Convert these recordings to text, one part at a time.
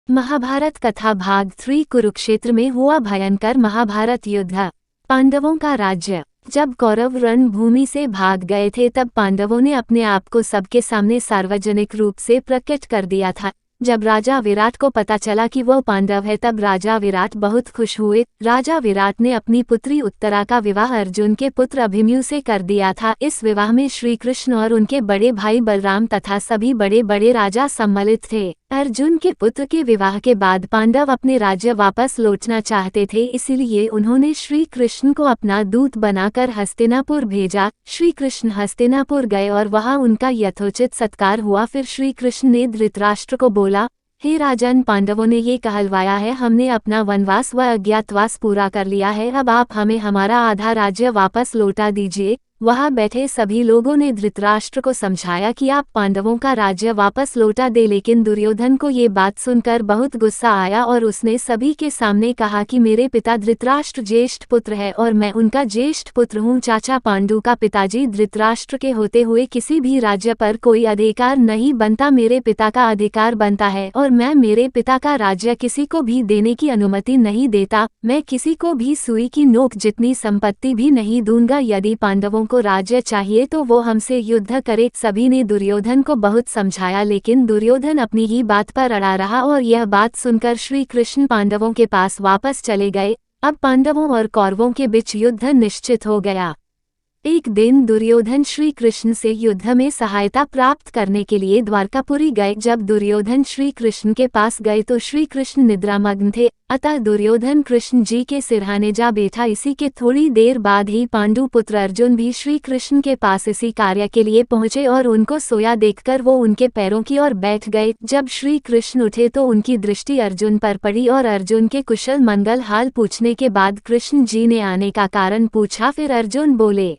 महाभारत कथा भाग 3 कुरुक्षेत्र में हुआ भयंकर महाभारत युद्ध। पांडवों का राज्य। जब कौरव रणभूमि से भाग गए थे तब पांडवों ने अपने आप को सबके सामने सार्वजनिक रूप से प्रकट कर दिया था। जब राजा विराट को पता चला कि वो पांडव है तब राजा विराट बहुत खुश हुए। राजा विराट ने अपनी पुत्री उत्तरा का विवाह अर्जुन के पुत्र अभिमन्यु से कर दिया था। इस विवाह में श्री कृष्ण और उनके बड़े भाई बलराम तथा सभी बड़े बड़े राजा सम्मिलित थे। अर्जुन के पुत्र के विवाह के बाद पांडव अपने राज्य वापस लौटना चाहते थे, इसलिए उन्होंने श्री कृष्ण को अपना दूत बनाकर हस्तिनापुर भेजा। श्री कृष्ण हस्तिनापुर गए और वहां उनका यथोचित सत्कार हुआ। फिर श्री कृष्ण ने धृतराष्ट्र को बोला, हे राजन, पांडवों ने ये कहलवाया है, हमने अपना वनवास व अज्ञातवास पूरा कर लिया है, अब आप हमें हमारा आधा राज्य वापस लौटा दीजिए। वहां बैठे सभी लोगों ने धृतराष्ट्र को समझाया कि आप पांडवों का राज्य वापस लौटा दे, लेकिन दुर्योधन को ये बात सुनकर बहुत गुस्सा आया और उसने सभी के सामने कहा कि मेरे पिता धृतराष्ट्र ज्येष्ठ पुत्र है और मैं उनका ज्येष्ठ पुत्र हूँ। चाचा पांडु का पिताजी धृतराष्ट्र के होते हुए किसी भी राज्य पर कोई अधिकार नहीं बनता, मेरे पिता का अधिकार बनता है और मैं मेरे पिता का राज्य किसी को भी देने की अनुमति नहीं देता। मैं किसी को भी सुई की नोक जितनी संपत्ति भी नहीं दूंगा। यदि पांडवों को राज्य चाहिए तो वो हमसे युद्ध करे। सभी ने दुर्योधन को बहुत समझाया, लेकिन दुर्योधन अपनी ही बात पर अड़ा रहा और यह बात सुनकर श्री कृष्ण पांडवों के पास वापस चले गए। अब पांडवों और कौरवों के बीच युद्ध निश्चित हो गया। एक दिन दुर्योधन श्री कृष्ण से युद्ध में सहायता प्राप्त करने के लिए द्वारकापुरी गए। जब दुर्योधन श्री कृष्ण के पास गए तो श्री कृष्ण निद्रामग्न थे, अतः दुर्योधन कृष्ण जी के सिरहाने जा बैठा। इसी के थोड़ी देर बाद ही पांडु पुत्र अर्जुन भी श्री कृष्ण के पास इसी कार्य के लिए पहुंचे और उनको सोया देखकर वो उनके पैरों की ओर बैठ गए। जब श्री कृष्ण उठे तो उनकी दृष्टि अर्जुन पर पड़ी और अर्जुन के कुशल मंगल हाल पूछने के बाद कृष्ण जी ने आने का कारण पूछा। फिर अर्जुन बोले,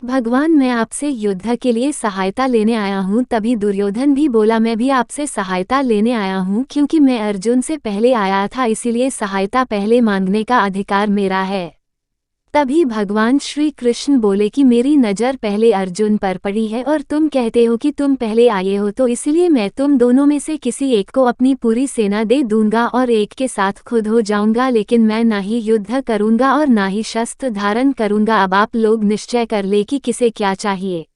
भगवान, मैं आपसे युद्ध के लिए सहायता लेने आया हूँ। तभी दुर्योधन भी बोला, मैं भी आपसे सहायता लेने आया हूँ, क्योंकि मैं अर्जुन से पहले आया था, इसीलिए सहायता पहले मांगने का अधिकार मेरा है। तभी भगवान श्री कृष्ण बोले कि मेरी नज़र पहले अर्जुन पर पड़ी है और तुम कहते हो कि तुम पहले आए हो, तो इसलिए मैं तुम दोनों में से किसी एक को अपनी पूरी सेना दे दूंगा और एक के साथ खुद हो जाऊंगा, लेकिन मैं ना ही युद्ध करूंगा और ना ही शस्त्र धारण करूंगा। अब आप लोग निश्चय कर ले कि किसे क्या चाहिए।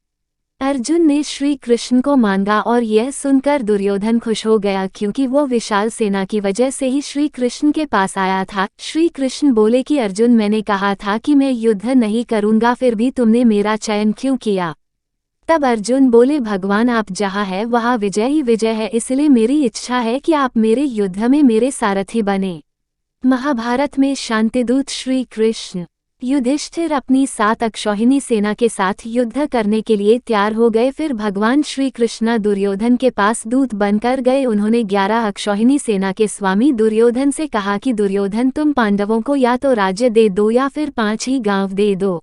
अर्जुन ने श्री कृष्ण को मांगा और यह सुनकर दुर्योधन खुश हो गया, क्योंकि वो विशाल सेना की वजह से ही श्री कृष्ण के पास आया था। श्री कृष्ण बोले कि अर्जुन, मैंने कहा था कि मैं युद्ध नहीं करूंगा, फिर भी तुमने मेरा चयन क्यों किया? तब अर्जुन बोले, भगवान, आप जहाँ है वहाँ विजय ही विजय है, इसलिए मेरी इच्छा है कि आप मेरे युद्ध में मेरे सारथी बने। महाभारत में शांतिदूत श्री कृष्ण। युधिष्ठिर अपनी 7 अक्षौहिणी सेना के साथ युद्ध करने के लिए तैयार हो गए। फिर भगवान श्री कृष्ण दुर्योधन के पास दूत बनकर गए। उन्होंने 11 अक्षौहिणी सेना के स्वामी दुर्योधन से कहा कि दुर्योधन, तुम पांडवों को या तो राज्य दे दो या फिर 5 ही गांव दे दो।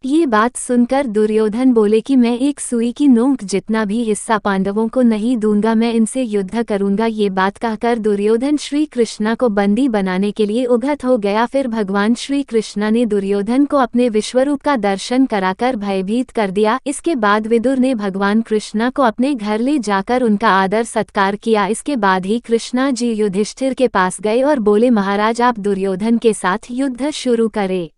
ये बात सुनकर दुर्योधन बोले कि मैं एक सुई की नोक जितना भी हिस्सा पांडवों को नहीं दूंगा, मैं इनसे युद्ध करूंगा। ये बात कहकर दुर्योधन श्री कृष्ण को बंदी बनाने के लिए उद्यत हो गया। फिर भगवान श्री कृष्ण ने दुर्योधन को अपने विश्वरूप का दर्शन कराकर भयभीत कर दिया। इसके बाद विदुर ने भगवान कृष्ण को अपने घर ले जाकर उनका आदर सत्कार किया। इसके बाद ही कृष्ण जी युधिष्ठिर के पास गए और बोले, महाराज, आप दुर्योधन के साथ युद्ध शुरू करें।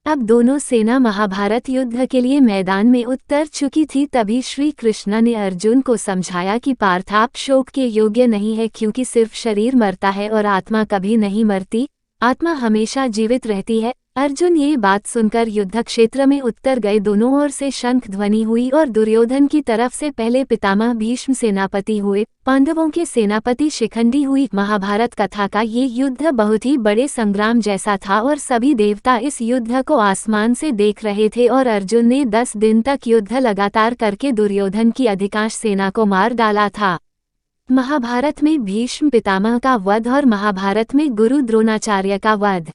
अब दोनों सेना महाभारत युद्ध के लिए मैदान में उतर चुकी थी। तभी श्री कृष्ण ने अर्जुन को समझाया कि पार्थ, आप शोक के योग्य नहीं है, क्योंकि सिर्फ शरीर मरता है और आत्मा कभी नहीं मरती, आत्मा हमेशा जीवित रहती है। अर्जुन ये बात सुनकर युद्ध क्षेत्र में उतर गए। दोनों ओर से शंख ध्वनि हुई और दुर्योधन की तरफ से पहले पितामह भीष्म सेनापति हुए, पांडवों के सेनापति शिखंडी हुई। महाभारत कथा का ये युद्ध बहुत ही बड़े संग्राम जैसा था और सभी देवता इस युद्ध को आसमान से देख रहे थे और अर्जुन ने 10 दिन तक युद्ध लगातार करके दुर्योधन की अधिकांश सेना को मार डाला था। महाभारत में भीष्म पितामह का वध और महाभारत में गुरु द्रोणाचार्य का वध।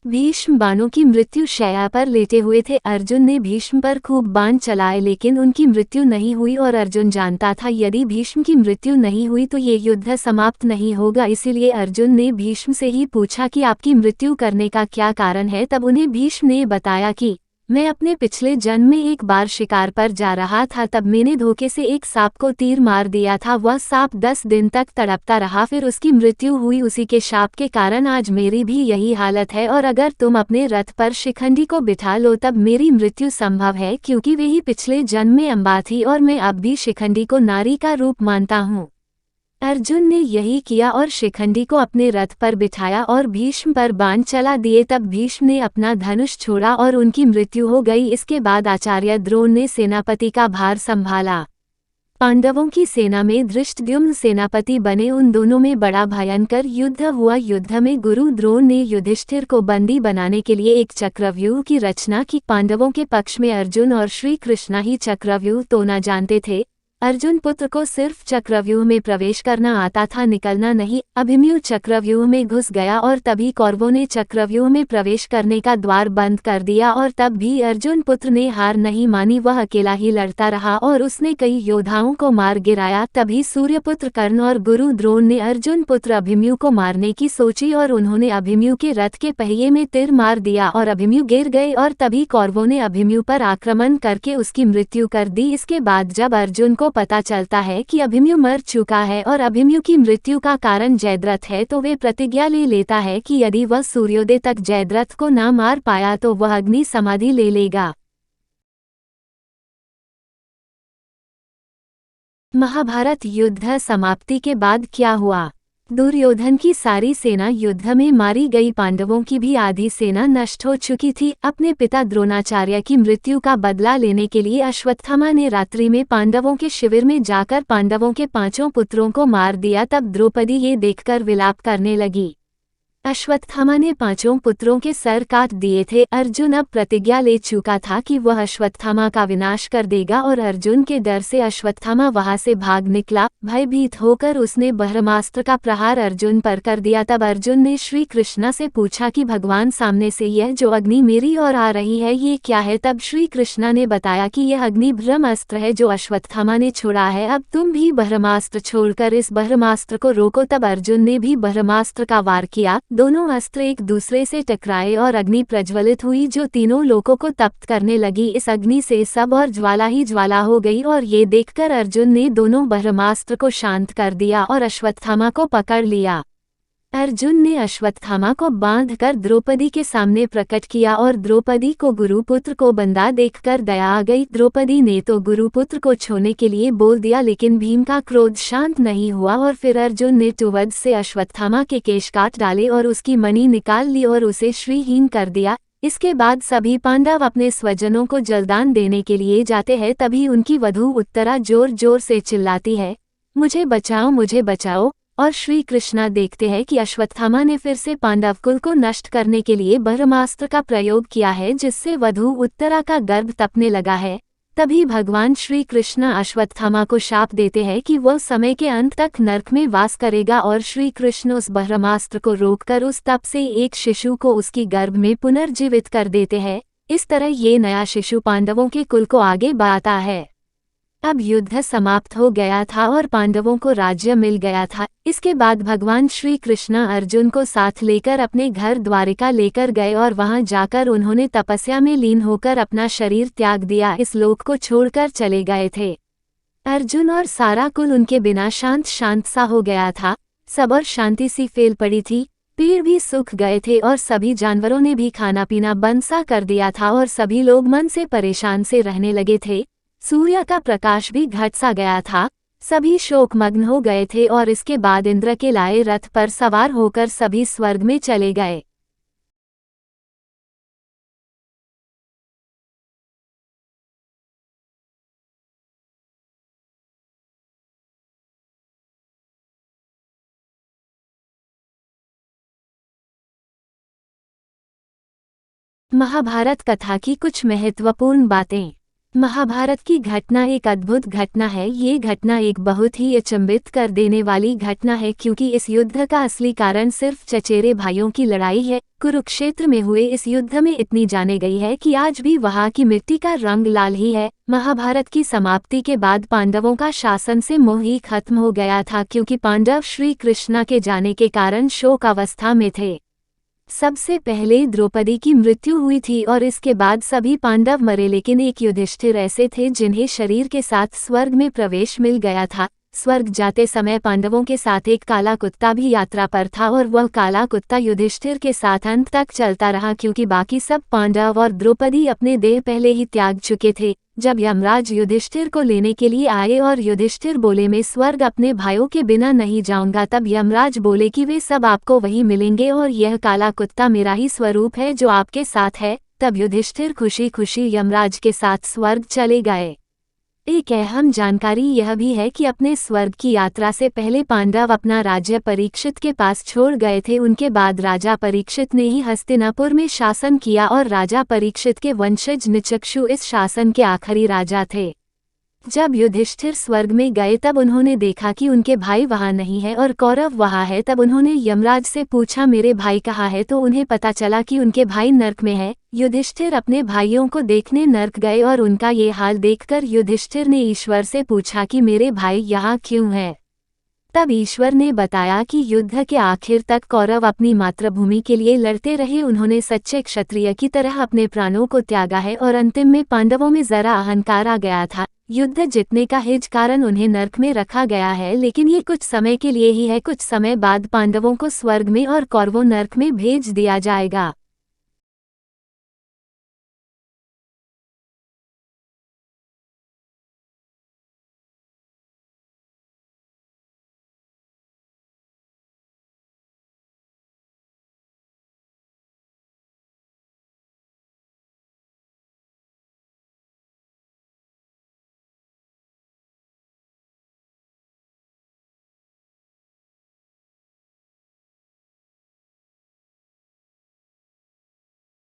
भीष्म बाणों की मृत्यु शैया पर लेटे हुए थे। अर्जुन ने भीष्म पर खूब बाण चलाए, लेकिन उनकी मृत्यु नहीं हुई और अर्जुन जानता था यदि भीष्म की मृत्यु नहीं हुई तो ये युद्ध समाप्त नहीं होगा। इसीलिए अर्जुन ने भीष्म से ही पूछा कि आपकी मृत्यु करने का क्या कारण है। तब उन्हें भीष्म ने बताया कि मैं अपने पिछले जन्म में एक बार शिकार पर जा रहा था, तब मैंने धोखे से एक सांप को तीर मार दिया था। वह सांप 10 दिन तक तड़पता रहा, फिर उसकी मृत्यु हुई। उसी के शाप के कारण आज मेरी भी यही हालत है। और अगर तुम अपने रथ पर शिखंडी को बिठा लो तब मेरी मृत्यु संभव है, क्योंकि वे ही पिछले जन्म में अम्बा थी और मैं अब भी शिखंडी को नारी का रूप मानता हूँ। अर्जुन ने यही किया और शिखंडी को अपने रथ पर बिठाया और भीष्म पर बाण चला दिए। तब भीष्म ने अपना धनुष छोड़ा और उनकी मृत्यु हो गई। इसके बाद आचार्य द्रोण ने सेनापति का भार संभाला। पांडवों की सेना में धृष्टद्युम्न सेनापति बने। उन दोनों में बड़ा भयंकर युद्ध हुआ। युद्ध में गुरु द्रोण ने युधिष्ठिर को बंदी बनाने के लिए एक चक्रव्यूह की रचना की। पांडवों के पक्ष में अर्जुन और श्री कृष्ण ही चक्रव्यूह तोड़ना जानते थे। अर्जुन पुत्र को सिर्फ चक्रव्यूह में प्रवेश करना आता था, निकलना नहीं। अभिमन्यु चक्रव्यूह में घुस गया और तभी कौरवों ने चक्रव्यूह में प्रवेश करने का द्वार बंद कर दिया। और तब भी अर्जुन पुत्र ने हार नहीं मानी, वह अकेला ही लड़ता रहा और उसने कई योद्धाओं को मार गिराया। तभी सूर्यपुत्र कर्ण और गुरु द्रोण ने अर्जुन पुत्र अभिमन्यु को मारने की सोची और उन्होंने अभिमन्यु के रथ के पहिए में तीर मार दिया और अभिमन्यु गिर गए। और तभी कौरवों ने अभिमन्यु पर आक्रमण करके उसकी मृत्यु कर दी। इसके बाद जब अर्जुन को पता चलता है कि अभिमन्यु मर चुका है और अभिमन्यु की मृत्यु का कारण जयद्रथ है, तो वे प्रतिज्ञा ले लेता है कि यदि वह सूर्योदय तक जयद्रथ को न मार पाया तो वह अग्नि समाधि ले लेगा। महाभारत युद्ध समाप्ति के बाद क्या हुआ? दुर्योधन की सारी सेना युद्ध में मारी गई। पांडवों की भी आधी सेना नष्ट हो चुकी थी। अपने पिता द्रोणाचार्य की मृत्यु का बदला लेने के लिए अश्वत्थामा ने रात्रि में पांडवों के शिविर में जाकर पांडवों के 5 पुत्रों को मार दिया। तब द्रौपदी ये देखकर विलाप करने लगी। अश्वत्थामा ने 5 पुत्रों के सर काट दिए थे। अर्जुन अब प्रतिज्ञा ले चुका था कि वह अश्वत्थामा का विनाश कर देगा और अर्जुन के डर से अश्वत्थामा वहां से भाग निकला। भयभीत होकर उसने ब्रह्मास्त्र का प्रहार अर्जुन पर कर दिया। तब अर्जुन ने श्री कृष्ण से पूछा कि भगवान, सामने से यह जो अग्नि मेरी ओर आ रही है ये क्या है? तब श्री कृष्ण ने बताया कि यह अग्नि ब्रह्मास्त्र है जो अश्वत्थामा ने छोड़ा है। अब तुम भी ब्रह्मास्त्र छोड़कर इस ब्रह्मास्त्र को रोको। तब अर्जुन ने भी ब्रह्मास्त्र का वार किया। दोनों अस्त्र एक दूसरे से टकराए और अग्नि प्रज्वलित हुई जो तीनों लोकों को तप्त करने लगी। इस अग्नि से सब और ज्वाला ही ज्वाला हो गई और ये देखकर अर्जुन ने दोनों ब्रह्मास्त्र को शांत कर दिया और अश्वत्थामा को पकड़ लिया। अर्जुन ने अश्वत्थामा को बांधकर द्रौपदी के सामने प्रकट किया और द्रौपदी को गुरुपुत्र को बंधा देखकर दया आ गई। द्रौपदी ने तो गुरुपुत्र को छोड़ने के लिए बोल दिया, लेकिन भीम का क्रोध शांत नहीं हुआ और फिर अर्जुन ने टुवड से अश्वत्थामा के केश काट डाले और उसकी मणि निकाल ली और उसे श्रीहीन कर दिया। इसके बाद सभी पांडव अपने स्वजनों को जलदान देने के लिए जाते हैं। तभी उनकी वधू उत्तरा जोर जोर से चिल्लाती है, मुझे बचाओ, मुझे बचाओ। और श्री कृष्णा देखते हैं कि अश्वत्थामा ने फिर से पांडव कुल को नष्ट करने के लिए ब्रह्मास्त्र का प्रयोग किया है, जिससे वधू उत्तरा का गर्भ तपने लगा है। तभी भगवान श्री कृष्ण अश्वत्थामा को शाप देते हैं कि वह समय के अंत तक नरक में वास करेगा और श्री कृष्ण उस ब्रह्मास्त्र को रोककर उस तप से एक शिशु को उसकी गर्भ में पुनर्जीवित कर देते हैं। इस तरह ये नया शिशु पांडवों के कुल को आगे बढ़ाता है। अब युद्ध समाप्त हो गया था और पांडवों को राज्य मिल गया था। इसके बाद भगवान श्री कृष्ण अर्जुन को साथ लेकर अपने घर द्वारिका लेकर गए और वहां जाकर उन्होंने तपस्या में लीन होकर अपना शरीर त्याग दिया, इस लोक को छोड़कर चले गए थे। अर्जुन और सारा कुल उनके बिना शांत शांत सा हो गया था। सब और शांति सी फैल पड़ी थी। पेड़ भी सूख गए थे और सभी जानवरों ने भी खाना पीना बंद सा कर दिया था और सभी लोग मन से परेशान से रहने लगे थे। सूर्य का प्रकाश भी घट सा गया था। सभी शोकमग्न हो गए थे और इसके बाद इंद्र के लाए रथ पर सवार होकर सभी स्वर्ग में चले गए। महाभारत कथा की कुछ महत्वपूर्ण बातें। महाभारत की घटना एक अद्भुत घटना है। ये घटना एक बहुत ही अचंभित कर देने वाली घटना है, क्योंकि इस युद्ध का असली कारण सिर्फ चचेरे भाइयों की लड़ाई है। कुरुक्षेत्र में हुए इस युद्ध में इतनी जाने गई है कि आज भी वहाँ की मिट्टी का रंग लाल ही है। महाभारत की समाप्ति के बाद पांडवों का शासन से मोह ही खत्म हो गया था, क्योंकि पांडव श्री कृष्ण के जाने के कारण शोक अवस्था में थे। सबसे पहले द्रौपदी की मृत्यु हुई थी और इसके बाद सभी पांडव मरे, लेकिन एक युधिष्ठिर ऐसे थे जिन्हें शरीर के साथ स्वर्ग में प्रवेश मिल गया था। स्वर्ग जाते समय पांडवों के साथ एक काला कुत्ता भी यात्रा पर था और वह काला कुत्ता युधिष्ठिर के साथ अंत तक चलता रहा, क्योंकि बाकी सब पांडव और द्रौपदी अपने देह पहले ही त्याग चुके थे। जब यमराज युधिष्ठिर को लेने के लिए आए और युधिष्ठिर बोले मैं स्वर्ग अपने भाइयों के बिना नहीं जाऊंगा, तब यमराज बोले कि वे सब आपको वहीं मिलेंगे और यह काला कुत्ता मेरा ही स्वरूप है जो आपके साथ है। तब युधिष्ठिर खुशी खुशी यमराज के साथ स्वर्ग चले गए। एक अहम जानकारी यह भी है कि अपने स्वर्ग की यात्रा से पहले पांडव अपना राज्य परीक्षित के पास छोड़ गए थे। उनके बाद राजा परीक्षित ने ही हस्तिनापुर में शासन किया और राजा परीक्षित के वंशज निचक्षु इस शासन के आखिरी राजा थे। जब युधिष्ठिर स्वर्ग में गए तब उन्होंने देखा कि उनके भाई वहां नहीं है और कौरव वहां है। तब उन्होंने यमराज से पूछा मेरे भाई कहाँ है, तो उन्हें पता चला कि उनके भाई नर्क में है। युधिष्ठिर अपने भाइयों को देखने नर्क गए और उनका ये हाल देखकर युधिष्ठिर ने ईश्वर से पूछा कि मेरे भाई यहाँ क्यों हैं। तब ईश्वर ने बताया कि युद्ध के आखिर तक कौरव अपनी मातृभूमि के लिए लड़ते रहे। उन्होंने सच्चे क्षत्रिय की तरह अपने प्राणों को त्यागा है और अंतिम में पांडवों में जरा अहंकार आ गया था। युद्ध जीतने का हिज कारण उन्हें नर्क में रखा गया है, लेकिन ये कुछ समय के लिए ही है। कुछ समय बाद पांडवों को स्वर्ग में और कौरवों नर्क में भेज दिया जाएगा।